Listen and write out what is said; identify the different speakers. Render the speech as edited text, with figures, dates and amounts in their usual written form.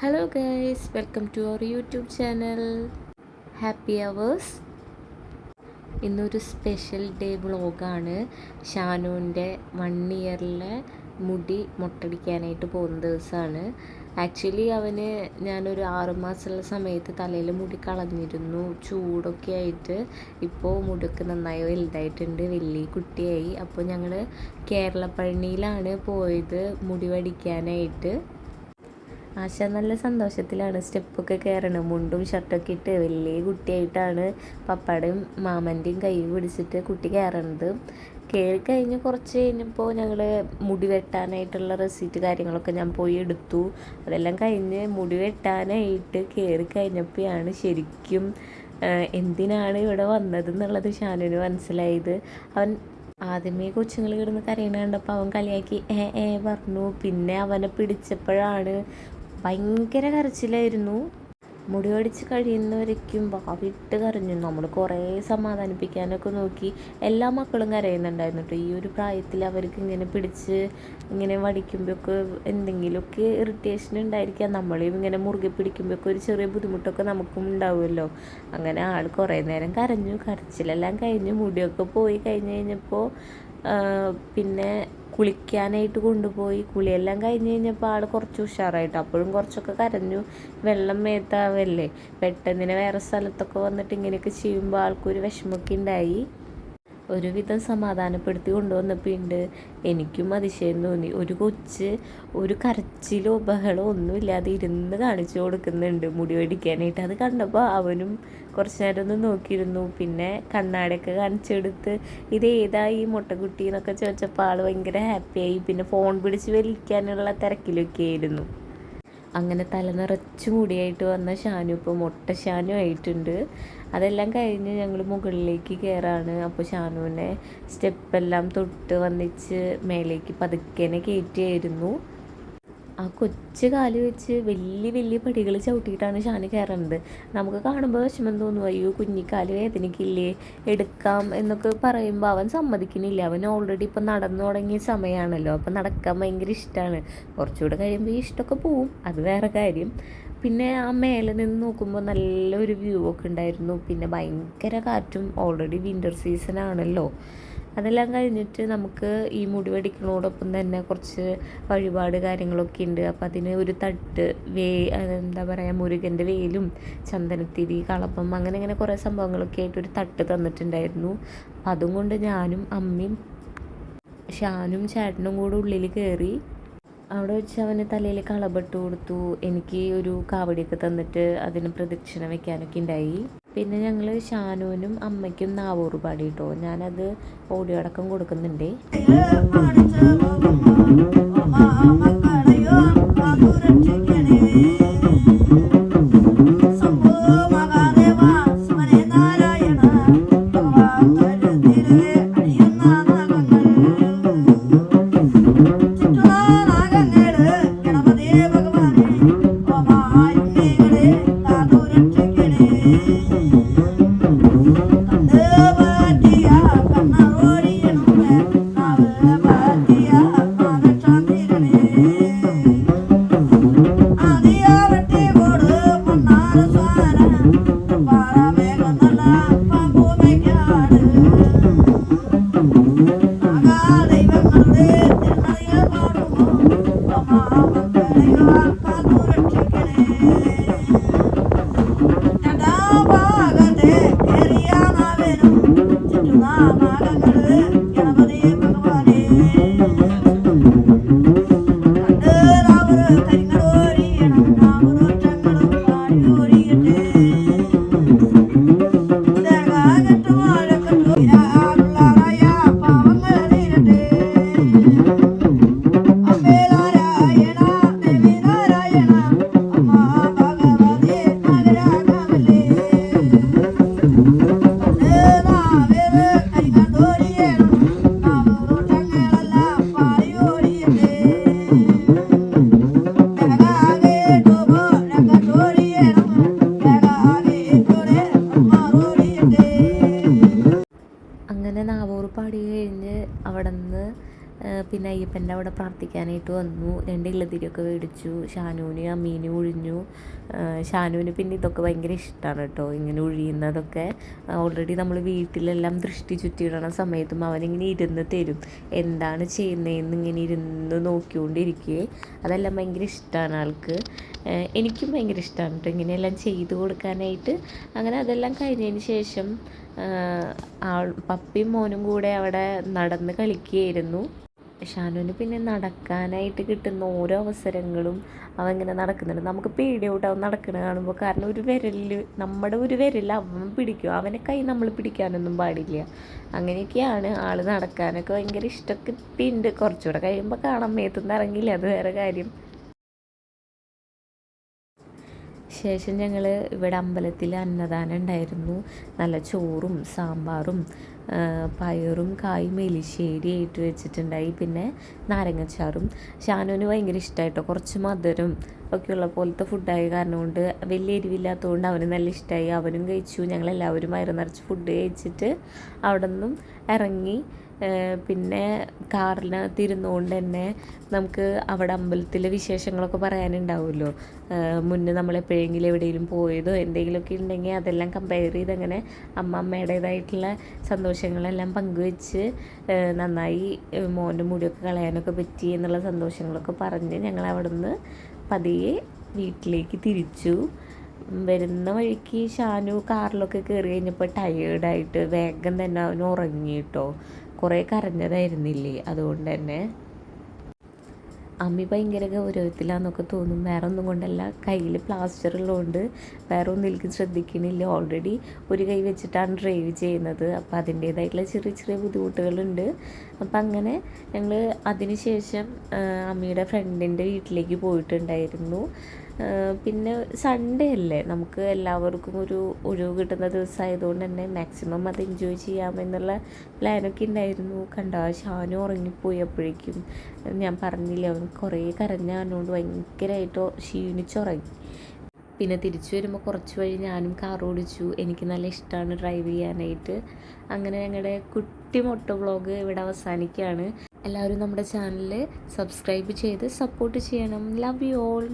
Speaker 1: Hello guys, welcome to our YouTube channel happy hours. ഇന്നൊരു special day വ്ളോഗാണ്. ഷാനുവിൻ്റെ 1 ഇയറിലെ മുടി മൊട്ടടിക്കാനായിട്ട് പോകുന്ന ദിവസമാണ്. ആക്ച്വലി അവന് ഞാനൊരു 6 മാസമുള്ള സമയത്ത് തലയിൽ മുടി കളഞ്ഞിരുന്നു, ചൂടൊക്കെ ആയിട്ട്. ഇപ്പോൾ മുടിയൊക്കെ നന്നായി വലുതായിട്ടുണ്ട്, വലിയ കുട്ടിയായി. അപ്പോൾ ഞങ്ങൾ കേരളപ്പഴനിയിലാണ് പോയത് മുടി വടിക്കാനായിട്ട്. ആശ നല്ല സന്തോഷത്തിലാണ് സ്റ്റെപ്പൊക്കെ കയറണം. മുണ്ടും ഷർട്ടൊക്കെ ഇട്ട് വലിയ കുട്ടിയായിട്ടാണ് പപ്പയുടെയും മാമൻ്റെയും കൈ പിടിച്ചിട്ട് കുട്ടി കയറണത്. കയറി കഴിഞ്ഞ് കുറച്ച് കഴിഞ്ഞപ്പോൾ ഞങ്ങൾ മുടി വെട്ടാനായിട്ടുള്ള റെസീറ്റ് കാര്യങ്ങളൊക്കെ ഞാൻ പോയി എടുത്തു. അതെല്ലാം കഴിഞ്ഞ് മുടി വെട്ടാനായിട്ട് കയറി കഴിഞ്ഞപ്പോഴാണ് ശരിക്കും എന്തിനാണ് ഇവിടെ വന്നത് എന്നുള്ളത് ഷാനുവിന് മനസ്സിലായത്. അവൻ ആദ്യമേ കൊച്ചുങ്ങൾ കിടന്ന് കരയണ കണ്ടപ്പോൾ അവൻ കളിയാക്കി പറഞ്ഞു. പിന്നെ അവനെ പിടിച്ചപ്പോഴാണ് ഭയങ്കര കരച്ചിലായിരുന്നു. മുടി വടിച്ച് കഴിയുന്നവരേക്കും വാവിട്ട് കരഞ്ഞു. നമ്മൾ കുറേ സമാധാനിപ്പിക്കാനൊക്കെ നോക്കി. എല്ലാ മക്കളും കരയുന്നുണ്ടായിരുന്നു കേട്ടോ. ഈ ഒരു പ്രായത്തിൽ അവർക്ക് ഇങ്ങനെ പിടിച്ച് ഇങ്ങനെ വടിക്കുമ്പോഴൊക്കെ എന്തെങ്കിലുമൊക്കെ ഇറിറ്റേഷൻ ഉണ്ടായിരിക്കാം. നമ്മളെയും ഇങ്ങനെ മുറുകെ പിടിക്കുമ്പോഴൊക്കെ ഒരു ചെറിയ ബുദ്ധിമുട്ടൊക്കെ നമുക്കും ഉണ്ടാവുമല്ലോ. അങ്ങനെ ആൾ കുറേ നേരം കരഞ്ഞു. കരച്ചിലെല്ലാം കഴിഞ്ഞ് മുടിയൊക്കെ പോയി കഴിഞ്ഞപ്പോൾ പിന്നെ കുളിക്കാനായിട്ട് കൊണ്ടുപോയി. കുളിയെല്ലാം കഴിഞ്ഞ് കഴിഞ്ഞപ്പോൾ ആൾ കുറച്ച് ഉഷാറായിട്ട്. അപ്പോഴും കുറച്ചൊക്കെ കരഞ്ഞു. വെള്ളം മേത്താവല്ലേ, പെട്ടെന്ന് വേറെ സ്ഥലത്തൊക്കെ വന്നിട്ട് ഇങ്ങനെയൊക്കെ ചെയ്യുമ്പോൾ ആൾക്കൊരു വിഷമമൊക്കെ ഉണ്ടായി. ഒരുവിധം സമാധാനപ്പെടുത്തി കൊണ്ടുവന്നപ്പോൾ എനിക്കും അതിശയം തോന്നി. ഒരു കൊച്ച് ഒരു കരച്ചിലോ ബഹളോ ഒന്നുമില്ലാതെ ഇരുന്ന് കാണിച്ചു കൊടുക്കുന്നുണ്ട് മുടി വടിക്കാനായിട്ട്. അത് കണ്ടപ്പോൾ അവനും കുറച്ച് നേരം ഒന്ന് നോക്കിയിരുന്നു. പിന്നെ കണ്ണാടിയൊക്കെ കാണിച്ചെടുത്ത് ഇതേതാ ഈ മുട്ടക്കുട്ടി എന്നൊക്കെ ചോദിച്ചപ്പോൾ ആൾ ഭയങ്കര ഹാപ്പിയായി. പിന്നെ ഫോൺ പിടിച്ച് വലിക്കാനുള്ള തിരക്കിലൊക്കെ ആയിരുന്നു. അങ്ങനെ തല നിറച്ച് മുടിയായിട്ട് വന്ന ഷാനു ഇപ്പോൾ മൊട്ട ഷാനു ആയിട്ടുണ്ട്. അതെല്ലാം കഴിഞ്ഞ് ഞങ്ങൾ മുകളിലേക്ക് കയറാണ്. അപ്പോൾ ഷാനുവിനെ സ്റ്റെപ്പെല്ലാം തൊട്ട് വന്നിച്ച് മേലേക്ക് പതുക്കേനെ കയറ്റിയായിരുന്നു. ആ കൊച്ചു കാല് വെച്ച് വലിയ വലിയ പടികൾ ചവിട്ടിയിട്ടാണ് ഷാന് കയറുന്നത്. നമുക്ക് കാണുമ്പോൾ വിഷമം തോന്നും, അയ്യോ കുഞ്ഞിക്കാല് വേദനയ്ക്കില്ലേ, എടുക്കാം എന്നൊക്കെ പറയുമ്പോൾ അവൻ സമ്മതിക്കുന്നില്ല. അവൻ ഓൾറെഡി ഇപ്പം നടന്നു തുടങ്ങിയ സമയമാണല്ലോ. അപ്പം നടക്കാൻ ഭയങ്കര ഇഷ്ടമാണ്. കുറച്ചുകൂടെ കഴിയുമ്പോൾ ഈ ഇഷ്ടമൊക്കെ പോവും, അത് വേറെ കാര്യം. പിന്നെ ആ മേലെ നിന്ന് നോക്കുമ്പോൾ നല്ലൊരു വ്യൂ ഒക്കെ ഉണ്ടായിരുന്നു. പിന്നെ ഭയങ്കര കാറ്റും, ഓൾറെഡി വിൻ്റർ സീസൺ ആണല്ലോ. അതെല്ലാം കഴിഞ്ഞിട്ട് നമുക്ക് ഈ മുടി വടിക്കുന്നതോടൊപ്പം തന്നെ കുറച്ച് വഴിപാട് കാര്യങ്ങളൊക്കെ ഉണ്ട്. അപ്പോൾ അതിന് ഒരു തട്ട് എന്താ പറയുക, മുരുകൻ്റെ വേലും ചന്ദനത്തിരി കളപ്പം അങ്ങനെ കുറേ സംഭവങ്ങളൊക്കെ ആയിട്ട് ഒരു തട്ട് തന്നിട്ടുണ്ടായിരുന്നു. അപ്പം അതും കൊണ്ട് ഞാനും അമ്മയും ഷാനും ചേട്ടനും കൂടെ ഉള്ളിൽ കയറി. അവിടെ വെച്ച് അവന് തലയിൽ കളബട്ട് കൊടുത്തു. എനിക്ക് ഒരു കാവടിയൊക്കെ തന്നിട്ട് അതിന് പ്രദക്ഷിണ വെക്കാനൊക്കെ ഉണ്ടായി. പിന്നെ ഞങ്ങൾ ഷാനുവിനും അമ്മയ്ക്കും നാവൂറ് പാടി കേട്ടോ. ഞാനത് ഓഡിയോ അടക്കം കൊടുക്കുന്നുണ്ടേ. പിന്നെ അയ്യപ്പൻ്റെ അവിടെ പ്രാർത്ഥിക്കാനായിട്ട് വന്നു. 2 ഇലതിരിയൊക്കെ മേടിച്ചു. ഷാനുവിന് അമ്മീന് ഒഴിഞ്ഞു. ഷാനുവിന് പിന്നെ ഇതൊക്കെ ഭയങ്കര ഇഷ്ടമാണ് കേട്ടോ, ഇങ്ങനെ ഒഴിയുന്നതൊക്കെ. ഓൾറെഡി നമ്മൾ വീട്ടിലെല്ലാം ദൃഷ്ടി ചുറ്റിയിടണ സമയത്തും അവനിങ്ങനെ ഇരുന്ന് തരും, എന്താണ് ചെയ്യുന്നതെന്ന് ഇങ്ങനെ ഇരുന്ന് നോക്കിക്കൊണ്ടിരിക്കുകയെ. അതെല്ലാം ഭയങ്കര ഇഷ്ടമാണ് ആൾക്ക്. എനിക്കും ഭയങ്കര ഇഷ്ടമാണ് കേട്ടോ ഇങ്ങനെയെല്ലാം ചെയ്തു കൊടുക്കാനായിട്ട്. അങ്ങനെ അതെല്ലാം കഴിഞ്ഞതിന് ശേഷം പപ്പിയും മോനും കൂടെ അവിടെ നടന്ന് കളിക്കുകയായിരുന്നു. ഷാനുവിന് പിന്നെ നടക്കാനായിട്ട് കിട്ടുന്ന ഓരോ അവസരങ്ങളും അവൻ ഇങ്ങനെ നടക്കുന്നുണ്ട്. നമുക്ക് പേടിയാവും അവൻ നടക്കുന്നത് കാണുമ്പോൾ. കാരണം നമ്മുടെ ഒരു വിരൽ അവൻ പിടിക്കും, അവനെ കൈ നമ്മൾ പിടിക്കാനൊന്നും പാടില്ല. അങ്ങനെയൊക്കെയാണ്. ആൾ നടക്കാനൊക്കെ ഭയങ്കര ഇഷ്ടമൊക്കെ ഉണ്ട്. കുറച്ചുകൂടെ കഴിയുമ്പോൾ കാണാൻ മേത്തുനിന്ന് ഇറങ്ങില്ല, അത് വേറെ കാര്യം. ശേഷം ഞങ്ങൾ ഇവിടെ അമ്പലത്തിൽ അന്നദാനം ഉണ്ടായിരുന്നു. നല്ല ചോറും സാമ്പാറും പയറും കായും എലിശ്ശേരി ആയിട്ട് വെച്ചിട്ടുണ്ടായി. പിന്നെ നാരങ്ങച്ചാറും. ഷാനുവിന് ഭയങ്കര ഇഷ്ടമായിട്ടോ, കുറച്ച് മധുരം ഒക്കെയുള്ള പോലത്തെ ഫുഡായ കാരണം കൊണ്ട്, വലിയ എരിവില്ലാത്തതുകൊണ്ട് അവന് നല്ല ഇഷ്ടമായി. അവനും കഴിച്ചു. ഞങ്ങളെല്ലാവരും വയറ് നിറച്ച് ഫുഡ് കഴിച്ചിട്ട് അവിടെ നിന്നും ഇറങ്ങി. പിന്നെ കാറിനകത്ത് ഇരുന്നുകൊണ്ട് തന്നെ നമുക്ക് അവിടെ അമ്പലത്തിലെ വിശേഷങ്ങളൊക്കെ പറയാനുണ്ടാവുമല്ലോ. മുന്നേ നമ്മളെപ്പോഴെങ്കിലും എവിടെയെങ്കിലും പോയതോ എന്തെങ്കിലുമൊക്കെ ഉണ്ടെങ്കിൽ അതെല്ലാം കമ്പയർ ചെയ്ത് അങ്ങനെ അമ്മയുടേതായിട്ടുള്ള സന്തോഷങ്ങളെല്ലാം പങ്കുവെച്ച് നന്നായി മോൻ്റെ മുടിയൊക്കെ കളയാനൊക്കെ പറ്റി എന്നുള്ള സന്തോഷങ്ങളൊക്കെ പറഞ്ഞ് ഞങ്ങൾ അവിടെ നിന്ന് പതിയെ വീട്ടിലേക്ക് തിരിച്ചു. വരുന്ന വഴിക്ക് ഷാനു കാറിലൊക്കെ കയറി കഴിഞ്ഞപ്പോൾ ടയേർഡായിട്ട് വേഗം തന്നെ അവൻ ഉറങ്ങി കേട്ടോ. കുറേ കരഞ്ഞതായിരുന്നില്ലേ, അതുകൊണ്ട് തന്നെ. അമ്മി ഭയങ്കര ഗൗരവത്തിലാന്നൊക്കെ തോന്നും. വേറെ ഒന്നും കൊണ്ടല്ല, കയ്യിൽ പ്ലാസ്റ്റർ ഉള്ളതുകൊണ്ട് വേറെ ഒന്നിലേക്ക് ശ്രദ്ധിക്കണില്ല. ഓൾറെഡി ഒരു കൈ വെച്ചിട്ടാണ് ഡ്രൈവ് ചെയ്യുന്നത്, അപ്പോൾ അതിൻ്റേതായിട്ടുള്ള ചെറിയ ചെറിയ ബുദ്ധിമുട്ടുകളുണ്ട്. അപ്പം അങ്ങനെ ഞങ്ങൾ അതിന് ശേഷം അമ്മിയുടെ ഫ്രണ്ടിൻ്റെ വീട്ടിലേക്ക് പോയിട്ടുണ്ടായിരുന്നു. പിന്നെ സൺഡേ അല്ലേ, നമുക്ക് എല്ലാവർക്കും ഒരു ഒഴിവ് കിട്ടുന്ന ദിവസമായതുകൊണ്ട് തന്നെ മാക്സിമം അത് എൻജോയ് ചെയ്യാമെന്നുള്ള പ്ലാനൊക്കെ ഉണ്ടായിരുന്നു. കണ്ടോ ഷാനു ഉറങ്ങിപ്പോയി. അപ്പോഴേക്കും ഞാൻ പറഞ്ഞില്ലേ, അവൻ കുറേ കരഞ്ഞാനോണ്ട് ഭയങ്കരമായിട്ട് ക്ഷീണിച്ചുറങ്ങി. പിന്നെ തിരിച്ചു വരുമ്പോൾ കുറച്ച് വഴി ഞാനും കാർ ഓടിച്ചു. എനിക്ക് നല്ല ഇഷ്ടമാണ് ഡ്രൈവ് ചെയ്യാനായിട്ട്. അങ്ങനെ ഞങ്ങളുടെ കുട്ടി മൊട്ടോ വ്ളോഗ് ഇവിടെ അവസാനിക്കുകയാണ്. എല്ലാവരും നമ്മുടെ ചാനൽ സബ്സ്ക്രൈബ് ചെയ്ത് സപ്പോർട്ട് ചെയ്യണം. Love you all.